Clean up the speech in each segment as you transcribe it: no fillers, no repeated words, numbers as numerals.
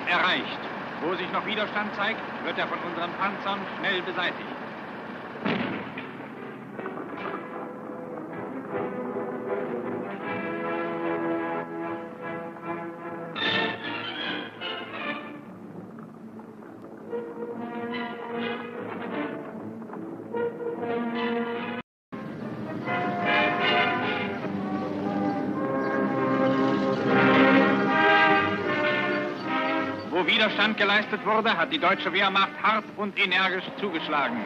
erreicht. Wo sich noch Widerstand zeigt, wird er von unseren Panzern schnell beseitigt. Wo Widerstand geleistet wurde, hat die deutsche Wehrmacht hart und energisch zugeschlagen.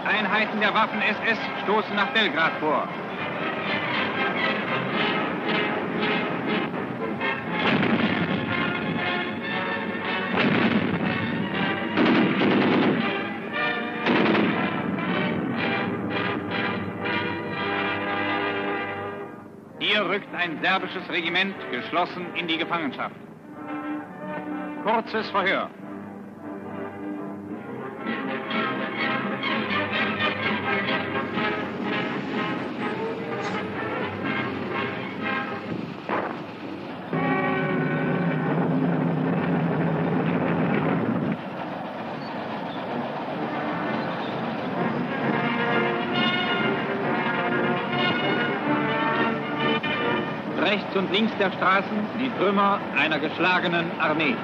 Einheiten der Waffen-SS stoßen nach Belgrad vor. Hier rückt ein serbisches Regiment geschlossen in die Gefangenschaft. Kurzes Verhör. Rechts und links der Straßen die Trümmer einer geschlagenen Armee.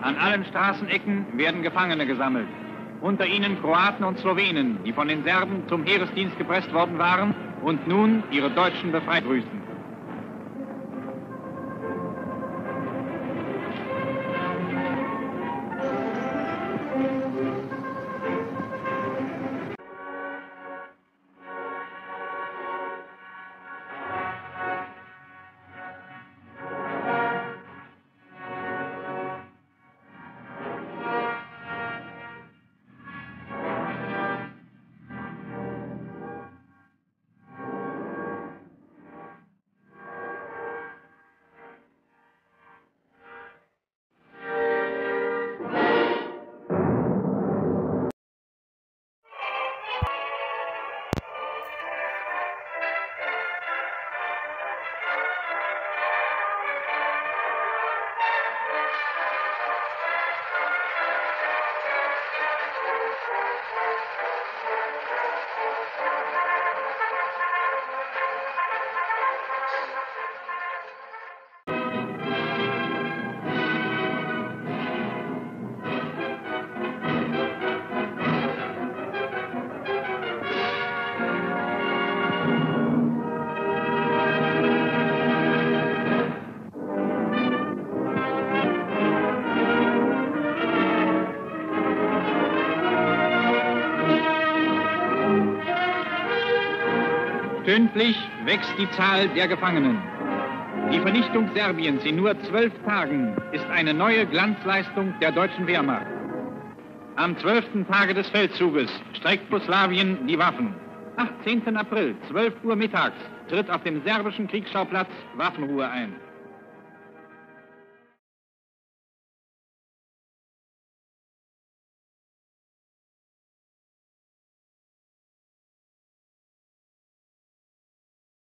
An allen Straßenecken werden Gefangene gesammelt. Unter ihnen Kroaten und Slowenen, die von den Serben zum Heeresdienst gepresst worden waren und nun ihre Deutschen befreit grüßen. Stündlich wächst die Zahl der Gefangenen. Die Vernichtung Serbiens in nur 12 Tagen ist eine neue Glanzleistung der deutschen Wehrmacht. Am 12. Tage des Feldzuges streckt Jugoslawien die Waffen. 18. April, 12 Uhr mittags, tritt auf dem serbischen Kriegsschauplatz Waffenruhe ein.